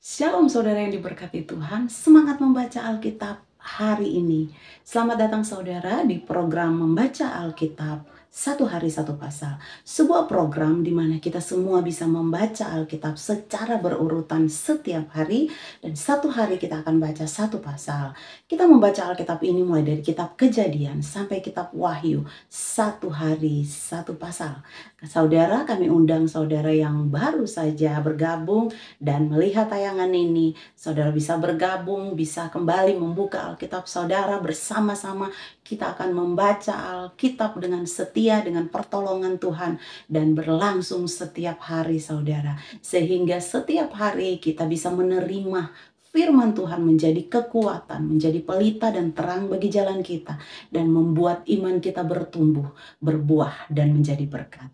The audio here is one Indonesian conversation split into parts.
Shalom saudara yang diberkati Tuhan, semangat membaca Alkitab hari ini. Selamat datang saudara di program Membaca Alkitab Satu Hari Satu Pasal. Sebuah program di mana kita semua bisa membaca Alkitab secara berurutan setiap hari. Dan satu hari kita akan baca satu pasal. Kita membaca Alkitab ini mulai dari kitab Kejadian sampai kitab Wahyu. Satu hari satu pasal. Saudara, kami undang saudara yang baru saja bergabung dan melihat tayangan ini, saudara bisa bergabung, bisa kembali membuka Alkitab saudara bersama-sama. Kita akan membaca Alkitab dengan setia, dengan pertolongan Tuhan, dan berlangsung setiap hari saudara. Sehingga setiap hari kita bisa menerima firman Tuhan menjadi kekuatan, menjadi pelita dan terang bagi jalan kita, dan membuat iman kita bertumbuh, berbuah, dan menjadi berkat.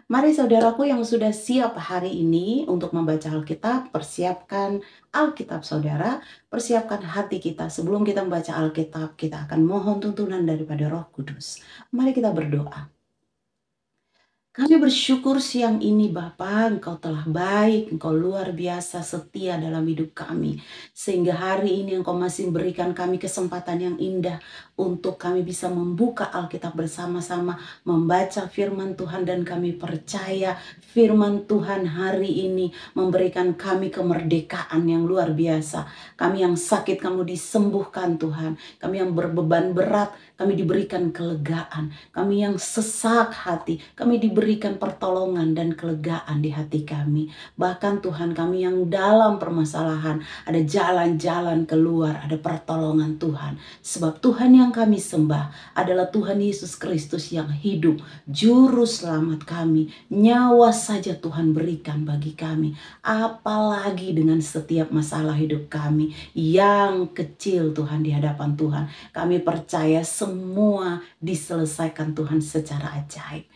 Mari saudaraku yang sudah siap hari ini untuk membaca Alkitab, persiapkan Alkitab saudara, persiapkan hati kita. Sebelum kita membaca Alkitab, kita akan mohon tuntunan daripada Roh Kudus. Mari kita berdoa. Kami bersyukur siang ini Bapa, Engkau telah baik, Engkau luar biasa setia dalam hidup kami. Sehingga hari ini Engkau masih berikan kami kesempatan yang indah untuk kami bisa membuka Alkitab bersama-sama, membaca firman Tuhan, dan kami percaya firman Tuhan hari ini memberikan kami kemerdekaan yang luar biasa. Kami yang sakit kamu disembuhkan Tuhan, kami yang berbeban berat kami diberikan kelegaan, kami yang sesak hati kami diberikan pertolongan dan kelegaan di hati kami. Bahkan Tuhan, kami yang dalam permasalahan ada jalan-jalan keluar, ada pertolongan Tuhan. Sebab Tuhan yang kami sembah adalah Tuhan Yesus Kristus yang hidup, juru selamat kami. Nyawa saja Tuhan berikan bagi kami, apalagi dengan setiap masalah hidup kami yang kecil Tuhan di hadapan Tuhan. Kami percaya semua diselesaikan Tuhan secara ajaib.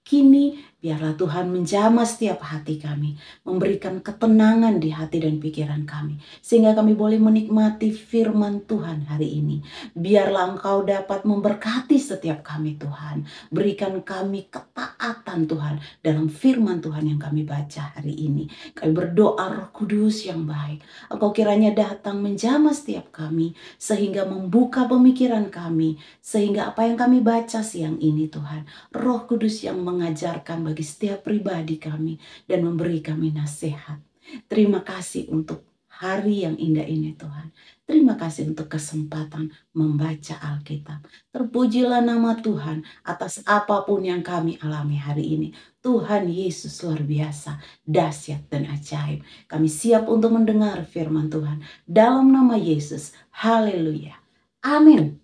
Kini biarlah Tuhan menjamah setiap hati kami, memberikan ketenangan di hati dan pikiran kami, sehingga kami boleh menikmati firman Tuhan hari ini. Biarlah Engkau dapat memberkati setiap kami Tuhan. Berikan kami ketaatan Tuhan dalam firman Tuhan yang kami baca hari ini. Kami berdoa Roh Kudus yang baik, Engkau kiranya datang menjamah setiap kami, sehingga membuka pemikiran kami, sehingga apa yang kami baca siang ini Tuhan, Roh Kudus yang mengajarkan bagi setiap pribadi kami dan memberi kami nasihat. Terima kasih untuk hari yang indah ini Tuhan. Terima kasih untuk kesempatan membaca Alkitab. Terpujilah nama Tuhan atas apapun yang kami alami hari ini. Tuhan Yesus luar biasa, dahsyat dan ajaib. Kami siap untuk mendengar firman Tuhan. Dalam nama Yesus, haleluya. Amin.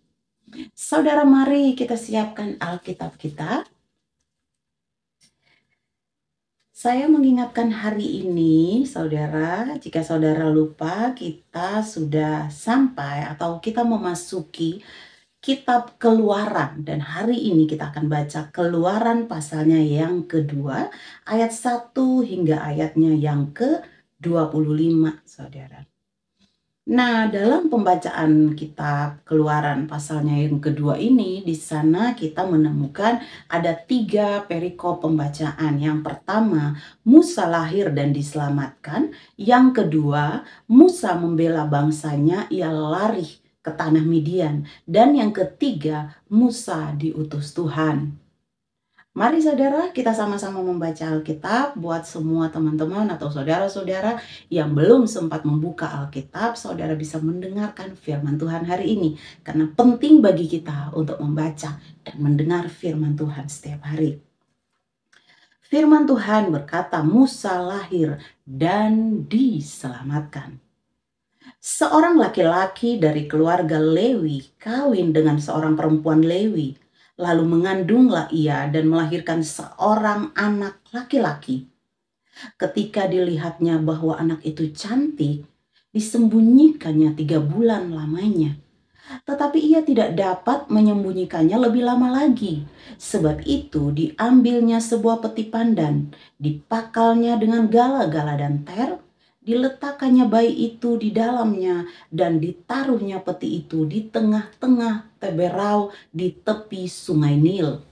Saudara, mari kita siapkan Alkitab kita. Saya mengingatkan hari ini, saudara, jika saudara lupa, kita sudah sampai atau kita memasuki kitab Keluaran. Dan hari ini kita akan baca Keluaran pasalnya yang kedua, ayat 1 hingga ayatnya yang ke-25, saudara. Nah, dalam pembacaan kitab Keluaran pasalnya yang kedua ini, di sana kita menemukan ada 3 perikop pembacaan. Yang pertama, Musa lahir dan diselamatkan. Yang kedua, Musa membela bangsanya, ia lari ke tanah Midian. Dan yang ketiga, Musa diutus Tuhan. Mari saudara, kita sama-sama membaca Alkitab. Buat semua teman-teman atau saudara-saudara yang belum sempat membuka Alkitab, saudara bisa mendengarkan firman Tuhan hari ini. Karena penting bagi kita untuk membaca dan mendengar firman Tuhan setiap hari. Firman Tuhan berkata, Musa lahir dan diselamatkan. Seorang laki-laki dari keluarga Lewi kawin dengan seorang perempuan Lewi. Lalu mengandunglah ia dan melahirkan seorang anak laki-laki. Ketika dilihatnya bahwa anak itu cantik, disembunyikannya 3 bulan lamanya. Tetapi ia tidak dapat menyembunyikannya lebih lama lagi. Sebab itu diambilnya sebuah peti pandan, dipakalnya dengan gala-gala dan ter, diletakkannya bayi itu di dalamnya, dan ditaruhnya peti itu di tengah-tengah teberau di tepi sungai Nil.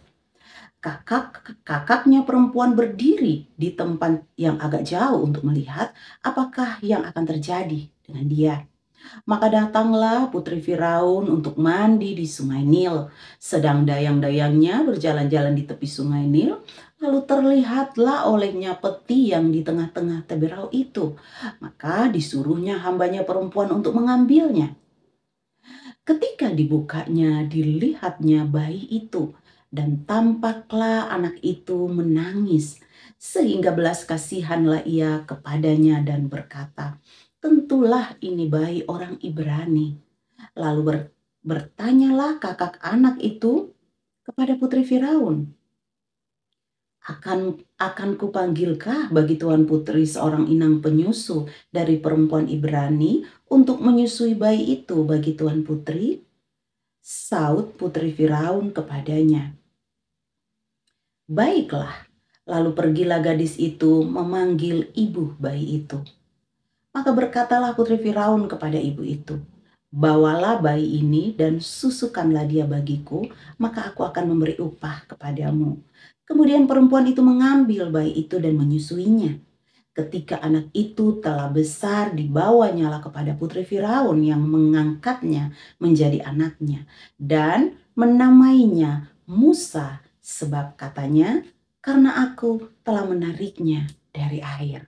Kakaknya perempuan berdiri di tempat yang agak jauh untuk melihat apakah yang akan terjadi dengan dia. Maka datanglah putri Firaun untuk mandi di sungai Nil. Sedang dayang-dayangnya berjalan-jalan di tepi sungai Nil, lalu terlihatlah olehnya peti yang di tengah-tengah tepi rau itu. Maka disuruhnya hambanya perempuan untuk mengambilnya. Ketika dibukanya, dilihatnya bayi itu, dan tampaklah anak itu menangis, sehingga belas kasihanlah ia kepadanya dan berkata, "Tentulah ini bayi orang Ibrani." Lalu bertanyalah kakak anak itu kepada putri Firaun, akan kupanggilkah bagi tuan putri seorang inang penyusu dari perempuan Ibrani untuk menyusui bayi itu bagi tuan putri? Saud putri Firaun kepadanya, "Baiklah." Lalu pergilah gadis itu memanggil ibu bayi itu. Maka berkatalah putri Firaun kepada ibu itu, "Bawalah bayi ini dan susukanlah dia bagiku, maka aku akan memberi upah kepadamu." Kemudian perempuan itu mengambil bayi itu dan menyusuinya. Ketika anak itu telah besar, dibawanyalah kepada putri Firaun yang mengangkatnya menjadi anaknya dan menamainya Musa, sebab katanya, "Karena aku telah menariknya dari air."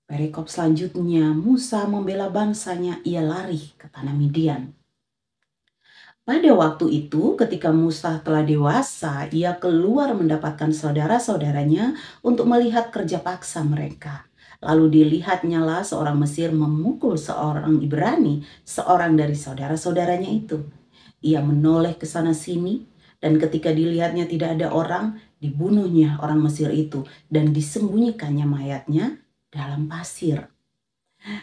Perikop selanjutnya, Musa membela bangsanya, ia lari ke tanah Midian. Pada waktu itu, ketika Musa telah dewasa, ia keluar mendapatkan saudara-saudaranya untuk melihat kerja paksa mereka. Lalu dilihatnyalah seorang Mesir memukul seorang Ibrani, seorang dari saudara-saudaranya itu. Ia menoleh ke sana sini, dan ketika dilihatnya tidak ada orang, dibunuhnya orang Mesir itu dan disembunyikannya mayatnya dalam pasir.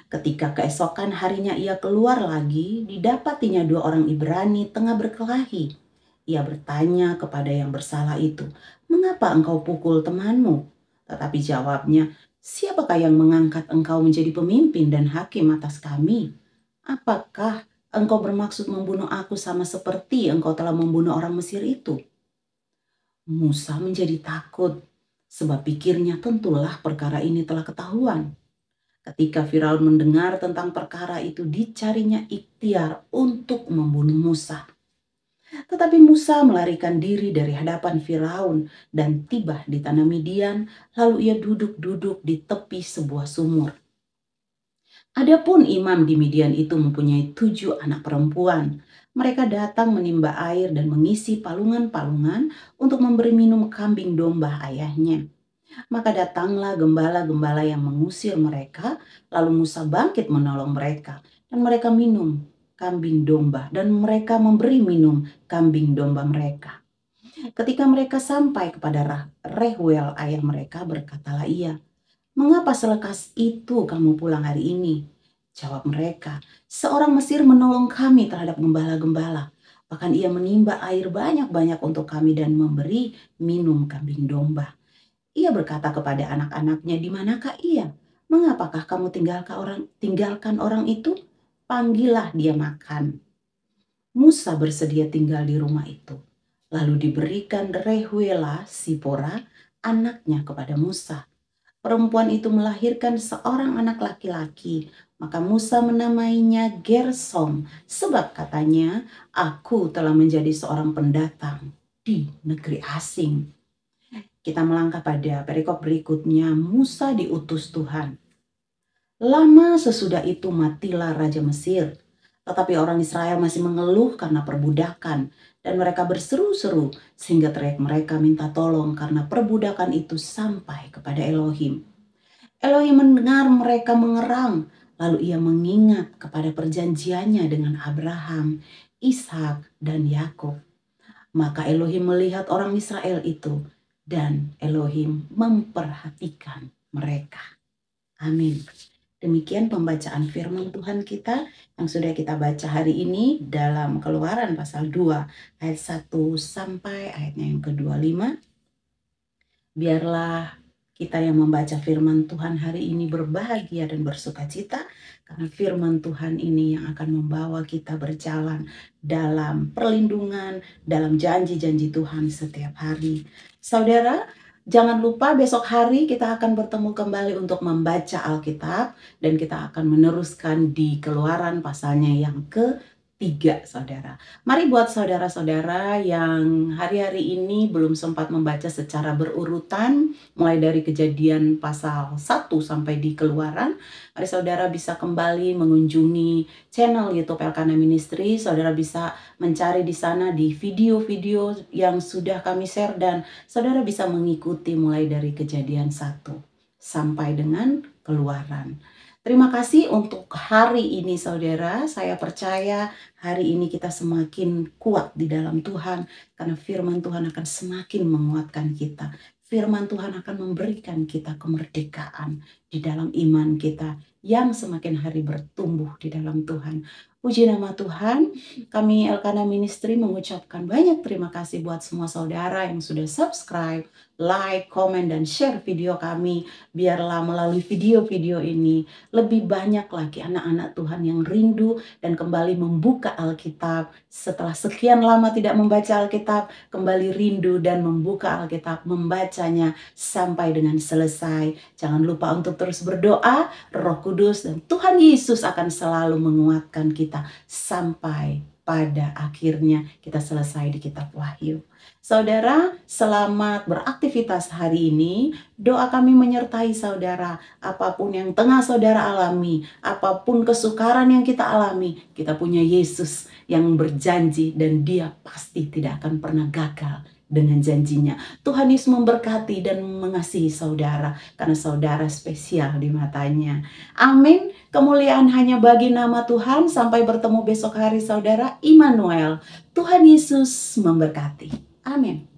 Ketika keesokan harinya ia keluar lagi, didapatinya dua orang Ibrani tengah berkelahi. Ia bertanya kepada yang bersalah itu, "Mengapa engkau pukul temanmu?" Tetapi jawabnya, "Siapakah yang mengangkat engkau menjadi pemimpin dan hakim atas kami? Apakah engkau bermaksud membunuh aku sama seperti engkau telah membunuh orang Mesir itu?" Musa menjadi takut, sebab pikirnya tentulah perkara ini telah ketahuan. Ketika Firaun mendengar tentang perkara itu, dicarinya ikhtiar untuk membunuh Musa. Tetapi Musa melarikan diri dari hadapan Firaun dan tiba di tanah Midian, lalu ia duduk-duduk di tepi sebuah sumur. Adapun imam di Midian itu mempunyai 7 anak perempuan. Mereka datang menimba air dan mengisi palungan-palungan untuk memberi minum kambing domba ayahnya. Maka datanglah gembala-gembala yang mengusir mereka, lalu Musa bangkit menolong mereka, dan mereka minum kambing domba, dan mereka memberi minum kambing domba mereka. Ketika mereka sampai kepada Rehuel ayah mereka, berkatalah ia, "Mengapa selekas itu kamu pulang hari ini?" Jawab mereka, "Seorang Mesir menolong kami terhadap gembala-gembala. Bahkan ia menimba air banyak-banyak untuk kami dan memberi minum kambing domba." Ia berkata kepada anak-anaknya, "Di manakah ia? Mengapakah kamu tinggalkan orang itu? Panggillah dia makan." Musa bersedia tinggal di rumah itu. Lalu diberikan Rehuela Sipora, anaknya kepada Musa. Perempuan itu melahirkan seorang anak laki-laki. Maka Musa menamainya Gersom, sebab katanya, "Aku telah menjadi seorang pendatang di negeri asing." Kita melangkah pada perikop berikutnya, Musa diutus Tuhan. Lama sesudah itu matilah Raja Mesir, tetapi orang Israel masih mengeluh karena perbudakan, dan mereka berseru-seru sehingga teriak mereka minta tolong karena perbudakan itu sampai kepada Elohim. Elohim mendengar mereka mengerang, lalu ia mengingat kepada perjanjiannya dengan Abraham, Ishak, dan Yakub. Maka Elohim melihat orang Israel itu, dan Elohim memperhatikan mereka. Amin. Demikian pembacaan firman Tuhan kita yang sudah kita baca hari ini dalam Keluaran pasal 2 ayat 1 sampai ayatnya yang ke-25. Biarlah Kita yang membaca firman Tuhan hari ini berbahagia dan bersuka cita karena firman Tuhan ini yang akan membawa kita berjalan dalam perlindungan, dalam janji-janji Tuhan setiap hari. Saudara, jangan lupa besok hari kita akan bertemu kembali untuk membaca Alkitab dan kita akan meneruskan di Keluaran pasalnya yang ke-3, saudara. Mari buat saudara-saudara yang hari-hari ini belum sempat membaca secara berurutan, mulai dari Kejadian pasal 1 sampai di Keluaran, mari saudara bisa kembali mengunjungi channel YouTube Elkana Ministry. Saudara bisa mencari di sana di video-video yang sudah kami share dan saudara bisa mengikuti mulai dari Kejadian 1 sampai dengan Keluaran. Terima kasih untuk hari ini saudara. Saya percaya hari ini kita semakin kuat di dalam Tuhan karena firman Tuhan akan semakin menguatkan kita. Firman Tuhan akan memberikan kita kemerdekaan di dalam iman kita yang semakin hari bertumbuh di dalam Tuhan. Puji nama Tuhan, kami Elkana Ministry mengucapkan banyak terima kasih buat semua saudara yang sudah subscribe, like, komen, dan share video kami. Biarlah melalui video-video ini lebih banyak lagi anak-anak Tuhan yang rindu dan kembali membuka Alkitab. Setelah sekian lama tidak membaca Alkitab, kembali rindu dan membuka Alkitab, membacanya sampai dengan selesai. Jangan lupa untuk terus berdoa, Roh Kudus dan Tuhan Yesus akan selalu menguatkan kita sampai pada akhirnya kita selesai di kitab Wahyu. Saudara, selamat beraktivitas hari ini. Doa kami menyertai saudara. Apapun yang tengah saudara alami, apapun kesukaran yang kita alami, kita punya Yesus yang berjanji dan Dia pasti tidak akan pernah gagal dengan janjinya. Tuhan Yesus memberkati dan mengasihi saudara karena saudara spesial di matanya. Amin. Kemuliaan hanya bagi nama Tuhan. Sampai bertemu besok hari saudara. Immanuel. Tuhan Yesus memberkati. Amin.